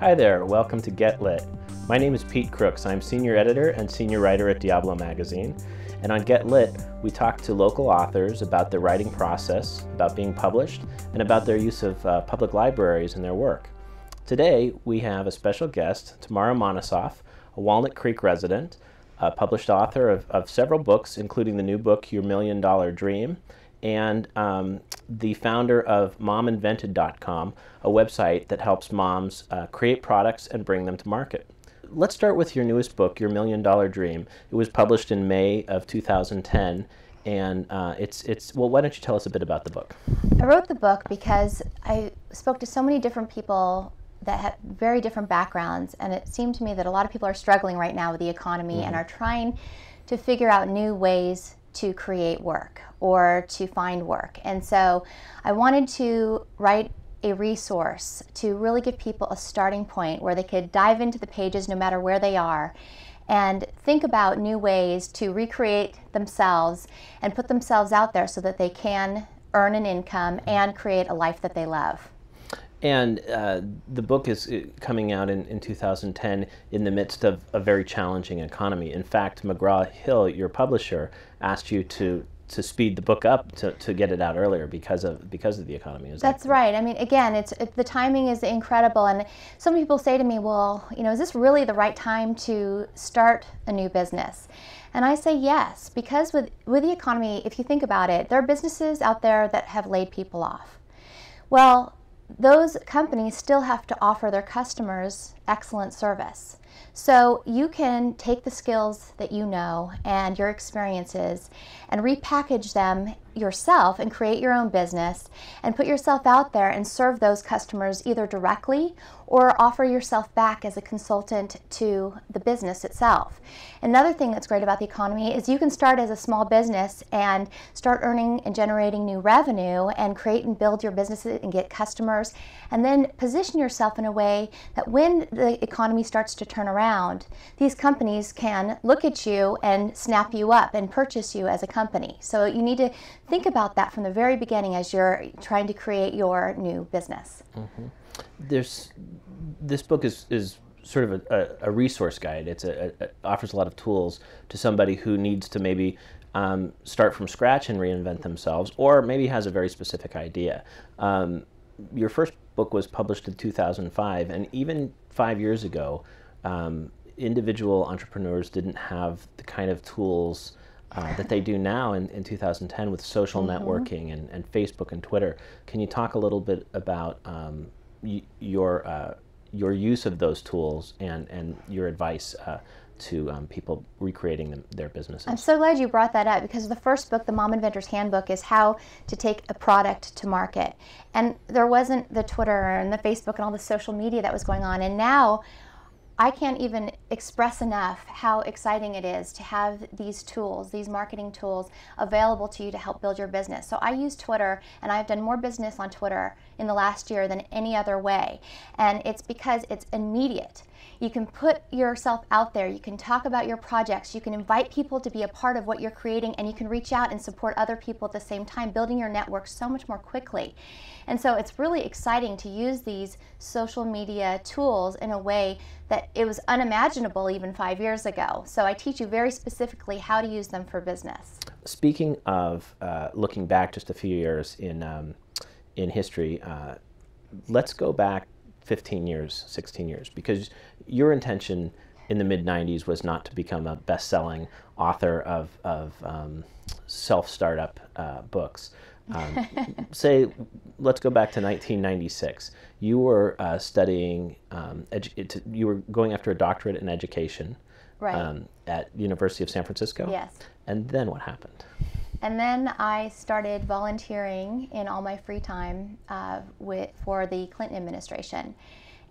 Hi there, welcome to Get Lit. My name is Pete Crooks. I'm senior editor and senior writer at Diablo magazine. And on Get Lit, we talk to local authors about their writing process, about being published, and about their use of public libraries in their work. Today, we have a special guest, Tamara Monosoff, a Walnut Creek resident, a published author of several books, including the new book, Your $1 Million Dream, and the founder of mominvented.com, a website that helps moms create products and bring them to market. Let's start with your newest book, Your $1 Million Dream. It was published in May of 2010, and well, why don't you tell us a bit about the book? I wrote the book because I spoke to so many different people that have very different backgrounds, and it seemed to me that a lot of people are struggling right now with the economy and are trying to figure out new ways to create work or to find work. And so I wanted to write a resource to really give people a starting point where they could dive into the pages no matter where they are and think about new ways to recreate themselves and put themselves out there so that they can earn an income and create a life that they love. And the book is coming out in 2010 in the midst of a very challenging economy. In fact, McGraw-Hill, your publisher, asked you to speed the book up to get it out earlier because of the economy. That's right. I mean, again, the timing is incredible, and some people say to me, well, you know, is this really the right time to start a new business? And I say yes, because with the economy, if you think about it, there are businesses out there that have laid people off. Well, those companies still have to offer their customers excellent service. So you can take the skills that you know and your experiences and repackage them yourself and create your own business and put yourself out there and serve those customers either directly or offer yourself back as a consultant to the business itself. Another thing that's great about the economy is you can start as a small business and start earning and generating new revenue and create and build your business and get customers, and then position yourself in a way that when the economy starts to turn around, these companies can look at you and snap you up and purchase you as a company. So you need to think about that from the very beginning as you're trying to create your new business. This book is sort of a resource guide. It offers a lot of tools to somebody who needs to maybe start from scratch and reinvent themselves, or maybe has a very specific idea. Your first book was published in 2005, and even 5 years ago, individual entrepreneurs didn't have the kind of tools that they do now in 2010 with social networking and Facebook and Twitter. Can you talk a little bit about your use of those tools and your advice to people recreating their businesses? I'm so glad you brought that up, because the first book, The Mom Inventor's Handbook, is how to take a product to market. And there wasn't the Twitter and the Facebook and all the social media that was going on. And now I can't even express enough how exciting it is to have these tools, these marketing tools, available to you to help build your business. So I use Twitter, and I've done more business on Twitter in the last year than any other way. And it's because it's immediate. You can put yourself out there, you can talk about your projects, you can invite people to be a part of what you're creating, and you can reach out and support other people at the same time, building your network so much more quickly. And so it's really exciting to use these social media tools in a way that it was unimaginable even 5 years ago. So I teach you very specifically how to use them for business. Speaking of looking back just a few years in history, let's go back 15 years, 16 years, because your intention in the mid-90s was not to become a best-selling author of self-startup books. Let's go back to 1996. You were studying, you were going after a doctorate in education, right, at the University of San Francisco? Yes. And then what happened? And then I started volunteering in all my free time for the Clinton administration.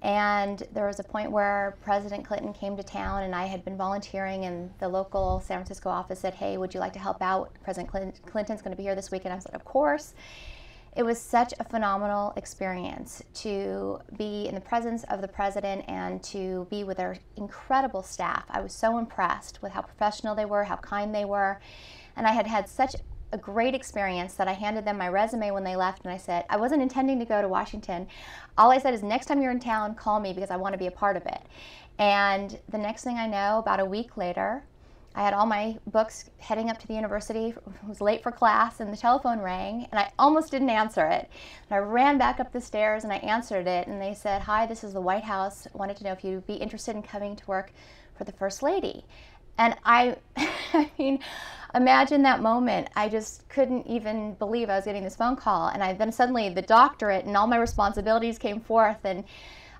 And there was a point where President Clinton came to town, and I had been volunteering, and the local San Francisco office said, hey, would you like to help out? President Clinton's going to be here this week. And I said, of course. It was such a phenomenal experience to be in the presence of the president and to be with their incredible staff. I was so impressed with how professional they were, how kind they were. And I had had such a great experience that I handed them my resume when they left, and I said, I wasn't intending to go to Washington. All I said is, next time you're in town, call me because I want to be a part of it. And the next thing I know, about a week later, I had all my books heading up to the university, was late for class, and the telephone rang, and I almost didn't answer it. And I ran back up the stairs and I answered it, and they said, hi, this is the White House. Wanted to know if you'd be interested in coming to work for the First Lady. And I mean, imagine that moment. I just couldn't even believe I was getting this phone call. And then suddenly the doctorate and all my responsibilities came forth, and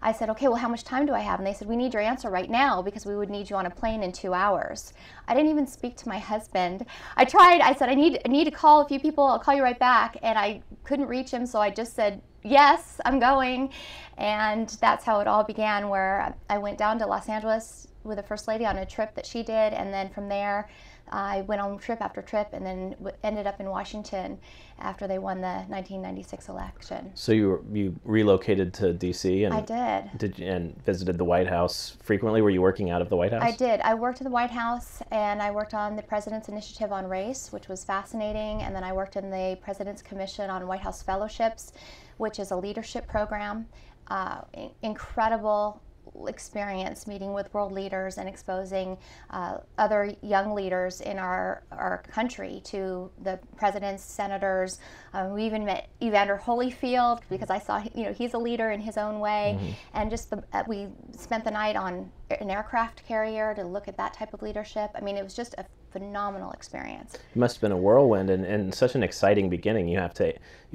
I said, okay, well, how much time do I have? And they said, we need your answer right now because we would need you on a plane in 2 hours. I didn't even speak to my husband. I tried. I said, I need to call a few people. I'll call you right back. And I couldn't reach him, so I just said, yes, I'm going. And that's how it all began, where I went down to Los Angeles with the First Lady on a trip that she did. And then from there, I went on trip after trip, and then ended up in Washington after they won the 1996 election. So you relocated to D.C. and I did. And visited the White House frequently? Were you working out of the White House? I did. I worked at the White House, and I worked on the President's Initiative on Race, which was fascinating. And then I worked in the President's Commission on White House Fellowships, which is a leadership program. Incredible experience meeting with world leaders and exposing other young leaders in our country to the presidents, senators. We even met Evander Holyfield because I saw, he's a leader in his own way. Mm-hmm. And just we spent the night on an aircraft carrier to look at that type of leadership. I mean, it was just a phenomenal experience. It must have been a whirlwind and such an exciting beginning. You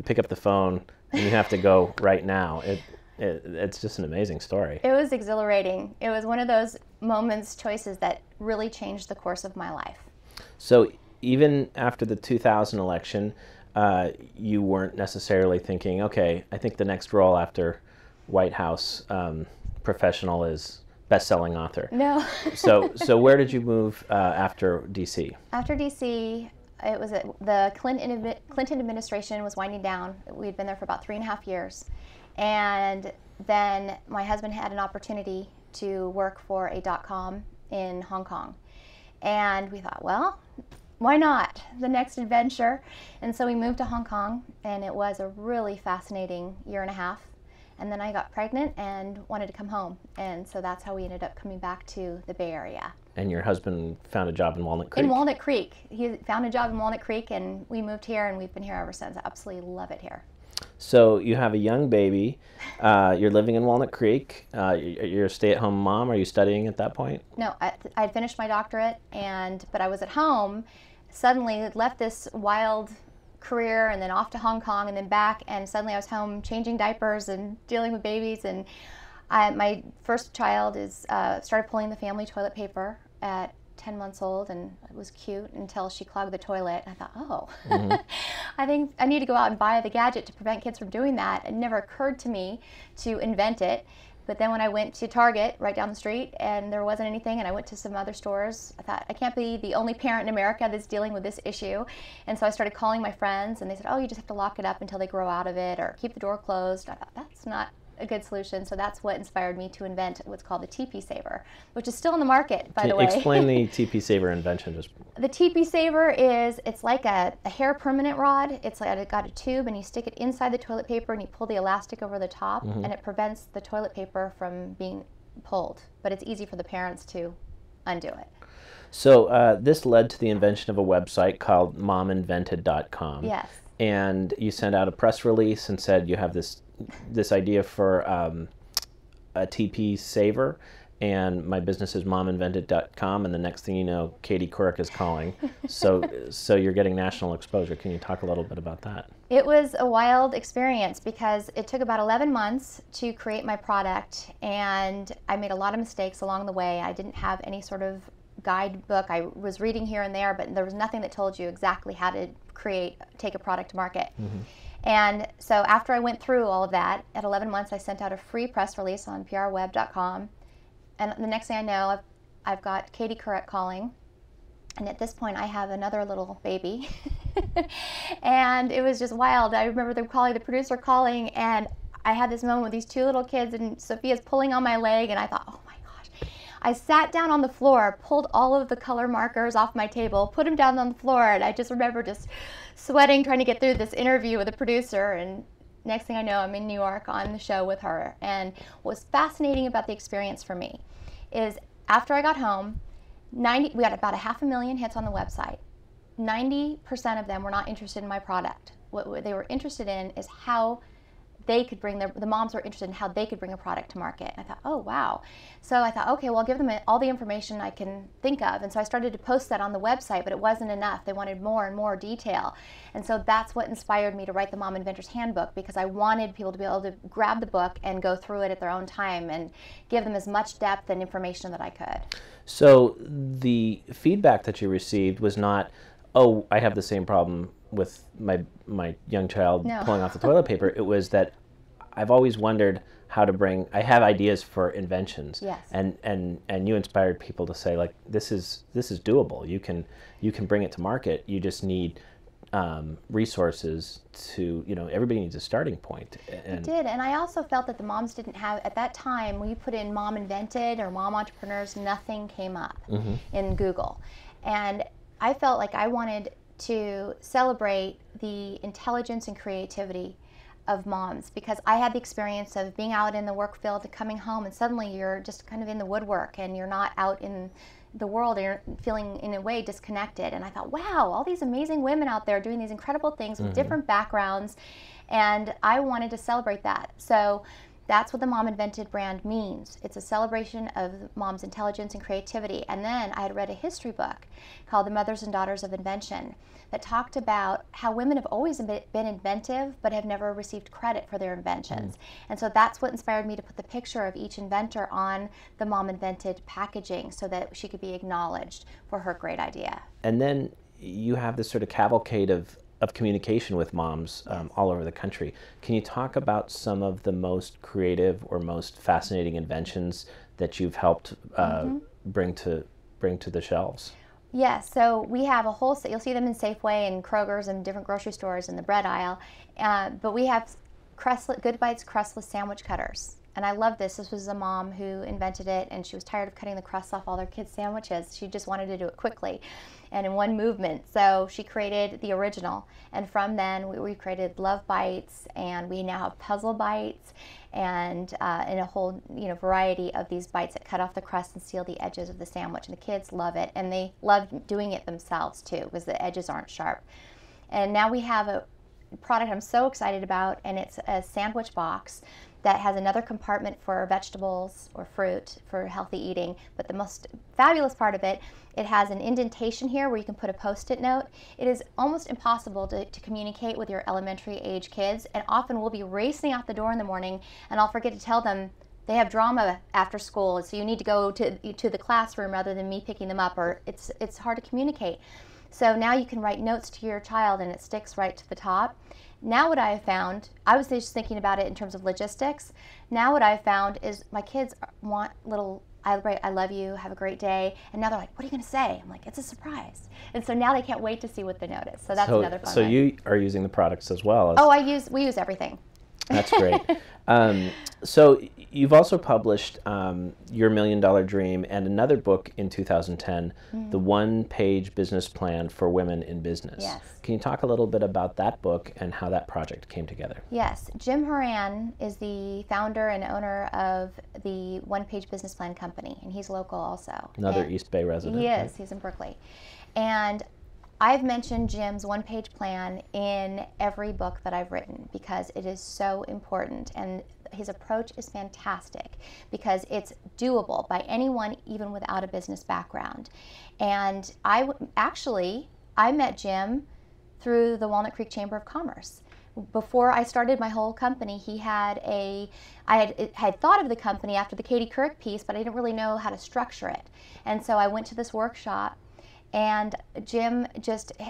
pick up the phone and you have to go right now. It's just an amazing story. It was exhilarating. It was one of those choices that really changed the course of my life. So even after the 2000 election, you weren't necessarily thinking, okay, I think the next role after White House professional is best-selling author. No. So where did you move after D.C.? After D.C., it was the Clinton administration was winding down. We'd been there for about 3.5 years. And then my husband had an opportunity to work for a .com in Hong Kong. And we thought, well, why not? The next adventure. And so we moved to Hong Kong, and it was a really fascinating 1.5 years. And then I got pregnant and wanted to come home. And so that's how we ended up coming back to the Bay Area. And your husband found a job in Walnut Creek? In Walnut Creek. He found a job in Walnut Creek, and we moved here, and we've been here ever since. I absolutely love it here. So you have a young baby. You're living in Walnut Creek. You're a stay-at-home mom. Are you studying at that point? No, I'd finished my doctorate, but I was at home. Suddenly left this wild career, and then off to Hong Kong, and then back. And suddenly I was home changing diapers and dealing with babies. And my first child started pulling the family toilet paper at 10 months old, and it was cute until she clogged the toilet. I thought, oh, mm-hmm. I think I need to go out and buy the gadget to prevent kids from doing that. It never occurred to me to invent it. But then when I went to Target right down the street and there wasn't anything, and I went to some other stores, I thought, I can't be the only parent in America that's dealing with this issue. And so I started calling my friends, and they said, oh, you just have to lock it up until they grow out of it or keep the door closed. I thought, that's not a good solution. So that's what inspired me to invent what's called the TP Saver, which is still in the market, by the way. Explain the TP Saver invention. The TP Saver it's like a hair permanent rod. It's got a tube, and you stick it inside the toilet paper, and you pull the elastic over the top, mm-hmm. and it prevents the toilet paper from being pulled. But it's easy for the parents to undo it. So this led to the invention of a website called mominvented.com. Yes. And you sent out a press release and said you have this idea for a TP Saver, and my business is mominvented.com, and the next thing you know, Katie Couric is calling. So you're getting national exposure. Can you talk a little bit about that? It was a wild experience because it took about 11 months to create my product, and I made a lot of mistakes along the way. I didn't have any sort of guidebook. I was reading here and there, but there was nothing that told you exactly how to take a product to market. Mm-hmm. And so after I went through all of that, at 11 months, I sent out a free press release on prweb.com. And the next thing I know, I've got Katie Couric calling. And at this point, I have another little baby. And it was just wild. I remember the producer calling, and I had this moment with these two little kids, and Sophia's pulling on my leg, and I thought, oh my gosh. I sat down on the floor, pulled all of the color markers off my table, put them down on the floor, and I just remember just sweating trying to get through this interview with a producer. And next thing I know, I'm in New York on the show with her. And what was fascinating about the experience for me is after I got home, we had about 500,000 hits on the website. 90% of them were not interested in my product. What they were interested in is how they could bring the moms were interested in how they could bring a product to market. And I thought, oh, wow. So I thought, okay, well, I'll give them all the information I can think of. And so I started to post that on the website, but it wasn't enough. They wanted more and more detail. And so that's what inspired me to write the Mom Inventor's Handbook, because I wanted people to be able to grab the book and go through it at their own time and give them as much depth and information that I could. So the feedback that you received was not, oh, I have the same problem with my young child pulling off the toilet paper. It was that I've always wondered how to I have ideas for inventions. Yes. And you inspired people to say, like, this is doable. You can bring it to market. You just need resources to, everybody needs a starting point. It did, and I also felt that the moms didn't have, at that time, when you put in Mom Invented or Mom Entrepreneurs, nothing came up in Google. And I felt like I wanted to celebrate the intelligence and creativity of moms, because I had the experience of being out in the work field and coming home and suddenly you're just kind of in the woodwork and you're not out in the world and you're feeling in a way disconnected. And I thought, wow, all these amazing women out there doing these incredible things with different backgrounds, and I wanted to celebrate that. So that's what the Mom Invented brand means. It's a celebration of mom's intelligence and creativity. And then I had read a history book called The Mothers and Daughters of Invention that talked about how women have always been inventive but have never received credit for their inventions. And so that's what inspired me to put the picture of each inventor on the Mom Invented packaging so that she could be acknowledged for her great idea. And then you have this sort of cavalcade of communication with moms all over the country. Can you talk about some of the most creative or most fascinating inventions that you've helped bring to the shelves? Yes, so we have a whole, you'll see them in Safeway and Kroger's and different grocery stores in the bread aisle, but we have Good Bites crustless sandwich cutters. And I love this. This was a mom who invented it, and she was tired of cutting the crusts off all their kids' sandwiches. She just wanted to do it quickly and in one movement. So she created the original. And from then, we created Love Bites, and we now have Puzzle Bites, and a whole variety of these bites that cut off the crust and seal the edges of the sandwich. And the kids love it, and they love doing it themselves too, because the edges aren't sharp. And now we have a product I'm so excited about, and it's a sandwich box that has another compartment for vegetables or fruit for healthy eating. But the most fabulous part of it, it has an indentation here where you can put a Post-it note. It is almost impossible to communicate with your elementary age kids, and often we'll be racing out the door in the morning and I'll forget to tell them they have drama after school, so you need to go to the classroom rather than me picking them up, or it's hard to communicate. So now you can write notes to your child and it sticks right to the top. Now what I have found, I was just thinking about it in terms of logistics. Now what I've found is my kids want little, I love you, have a great day. And now they're like, what are you going to say? I'm like, it's a surprise. And so now they can't wait to see what the note is. So that's another fun one. So you are using the products as well. Oh, we use everything. That's great. So you've also published Your $1 Million Dream and another book in 2010, The One-Page Business Plan for Women in Business. Yes. Can you talk a little bit about that book and how that project came together? Yes. Jim Horan is the founder and owner of the One-Page Business Plan Company, and he's local also. Another East Bay resident. He is. He's in Berkeley. And I've mentioned Jim's one-page plan in every book that I've written because it is so important, and his approach is fantastic because it's doable by anyone even without a business background. And I met Jim through the Walnut Creek Chamber of Commerce. Before I started my whole company, I had thought of the company after the Katie Couric piece, but I didn't really know how to structure it. And so I went to this workshop, and Jim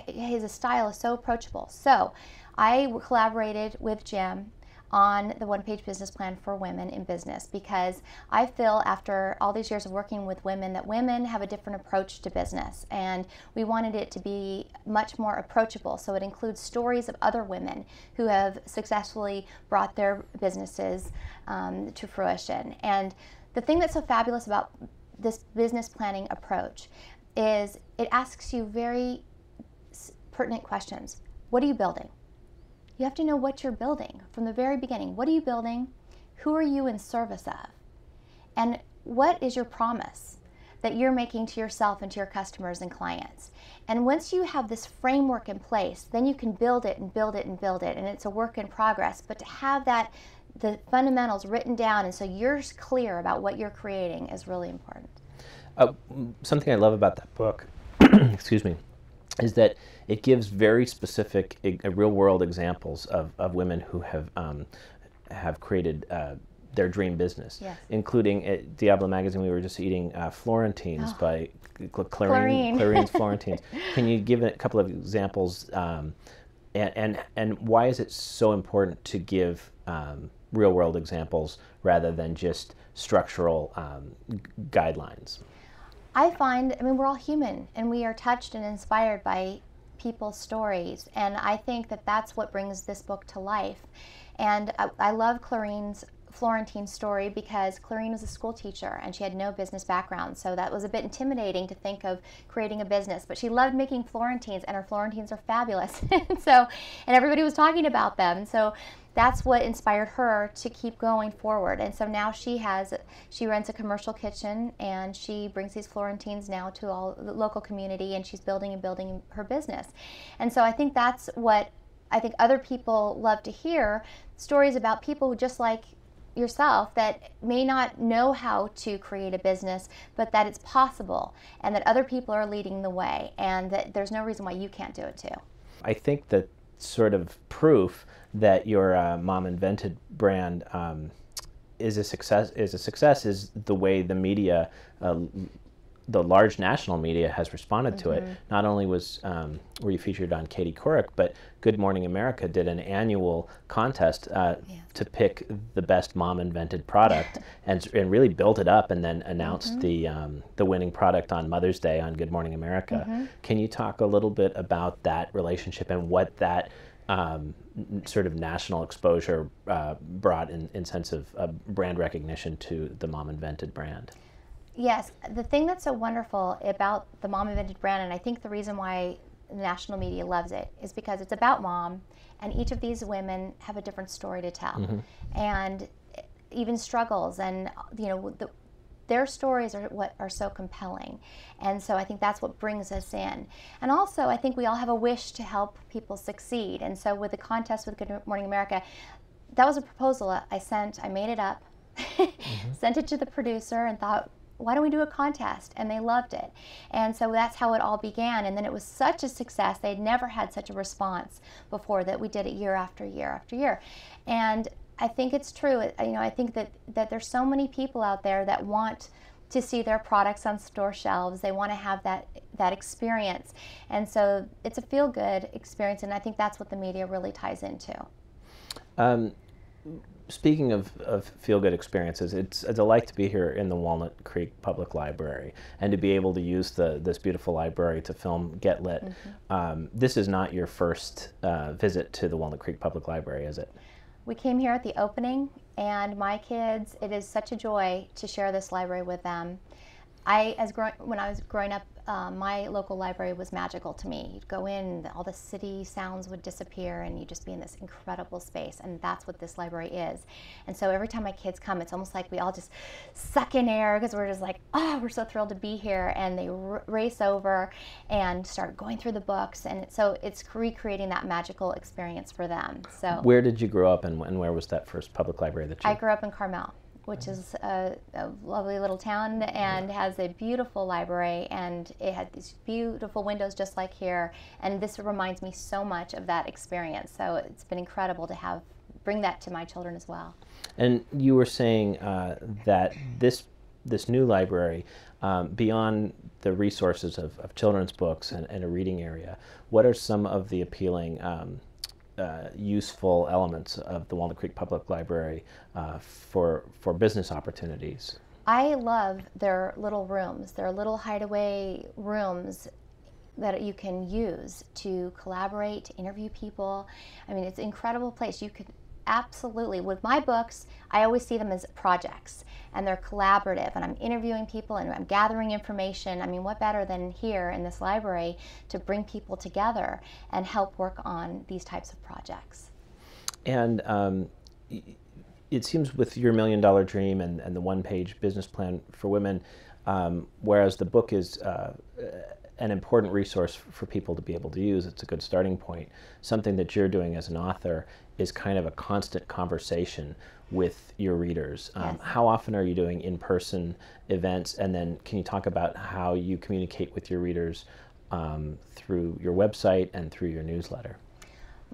his style is so approachable. So I collaborated with Jim on the one-page business plan for women in business because I feel after all these years of working with women that women have a different approach to business, and we wanted it to be much more approachable. So it includes stories of other women who have successfully brought their businesses to fruition. And the thing that's so fabulous about this business planning approach is it asks you very pertinent questions. What are you building? You have to know what you're building from the very beginning. What are you building? Who are you in service of? And what is your promise that you're making to yourself and to your customers and clients? And once you have this framework in place, then you can build it and build it and build it, and it's a work in progress. But to have that, the fundamentals written down, and so you're clear about what you're creating, is really important. Something I love about that book, excuse me, is that it gives very specific, real-world examples of women who have created their dream business, yes. Including at Diablo Magazine. We were just eating Florentines by Clarine's Florentines. Can you give a couple of examples, and why is it so important to give real-world examples rather than just structural guidelines? I mean, we're all human, and we are touched and inspired by people's stories, and I think that that's what brings this book to life. And I love Florentine's story because Clarine was a school teacher and she had no business background, so that was a bit intimidating to think of creating a business, but she loved making Florentines, and her Florentines are fabulous. And everybody was talking about them, so that's what inspired her to keep going forward. And so now she runs a commercial kitchen, and she brings these Florentines now to all the local community, and she's building her business. And so I think that's what I think other people love to hear, stories about people who, just like yourself, that may not know how to create a business, but that it's possible, and that other people are leading the way, and that there's no reason why you can't do it too. I think that sort of proof that your Mom Invented brand is a success is the way the media, the large national media, has responded to it. Not only were you featured on Katie Couric, but Good Morning America did an annual contest to pick the best Mom Invented product, and really built it up, and then announced the winning product on Mother's Day on Good Morning America. Can you talk a little bit about that relationship and what that sort of national exposure brought in sense of brand recognition to the Mom Invented brand? Yes, the thing that's so wonderful about the Mom Invented brand, and I think the reason why the national media loves it, is because it's about mom, and each of these women have a different story to tell, and even struggles, and their stories are what are so compelling. And so I think that's what brings us in. And also, I think we all have a wish to help people succeed. And so with the contest with Good Morning America, that was a proposal I sent. I made it up, sent it to the producer, and thought, why don't we do a contest? And they loved it. And so that's how it all began. And then it was such a success. They had never had such a response before, that we did it year after year after year. And I think it's true. I think that there's so many people out there that want to see their products on store shelves. They want to have that experience. And so it's a feel-good experience, and I think that's what the media really ties into. Speaking of feel-good experiences, it's a delight to be here in the Walnut Creek Public Library and to be able to use this beautiful library to film Get Lit. This is not your first visit to the Walnut Creek Public Library, is it? We came here at the opening, and my kids, it is such a joy to share this library with them. When I was growing up, my local library was magical to me. You'd go in, all the city sounds would disappear, and you'd just be in this incredible space, and that's what this library is. And so every time my kids come, it's almost like we all just suck in air, because we're just like, oh, we're so thrilled to be here, and they race over and start going through the books, and so it's recreating that magical experience for them. So, where did you grow up, and where was that first public library that you... I grew up in Carmel, which is a lovely little town, and has a beautiful library, and it had these beautiful windows just like here, and this reminds me so much of that experience. So it's been incredible to bring that to my children as well. And you were saying that this new library, beyond the resources of children's books and a reading area, what are some of the appealing useful elements of the Walnut Creek Public Library for business opportunities? I love their little rooms, their little hideaway rooms that you can use to collaborate, to interview people. I mean, it's an incredible place. absolutely. With my books, I always see them as projects, and they're collaborative, and I'm interviewing people and I'm gathering information. I mean, what better than here in this library to bring people together and help work on these types of projects. And it seems with your $1 Million Dream and the one-page business plan for women, whereas the book is an important resource for people to be able to use, it's a good starting point. Something that you're doing as an author is kind of a constant conversation with your readers. Yes. How often are you doing in-person events? And then can you talk about how you communicate with your readers through your website and through your newsletter?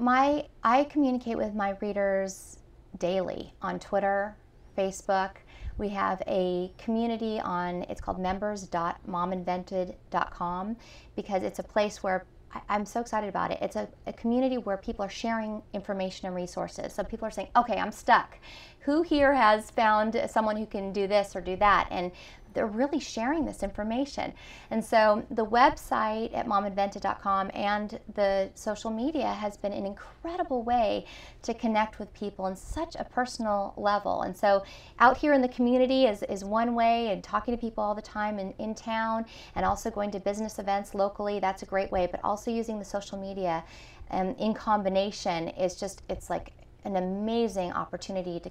I communicate with my readers daily on Twitter, Facebook. We have a community it's called members.mominvented.com, because it's a place where I'm so excited about it. It's a community where people are sharing information and resources. So people are saying, okay, I'm stuck. Who here has found someone who can do this or do that? And they're really sharing this information. And so the website at mominvented.com and the social media has been an incredible way to connect with people on such a personal level. And so out here in the community is one way, and talking to people all the time in town, and also going to business events locally, that's a great way, but also using the social media in combination it's like an amazing opportunity to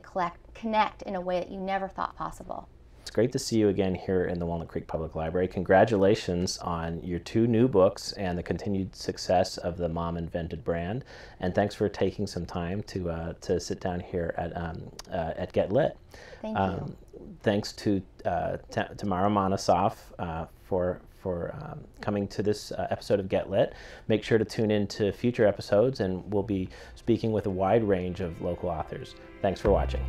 connect in a way that you never thought possible. It's great to see you again here in the Walnut Creek Public Library. Congratulations on your 2 new books and the continued success of the Mom Invented brand. And thanks for taking some time to sit down here at Get Lit. Thank you. Thanks to Tamara Monosoff for coming to this episode of Get Lit. Make sure to tune in to future episodes, and we'll be speaking with a wide range of local authors. Thanks for watching.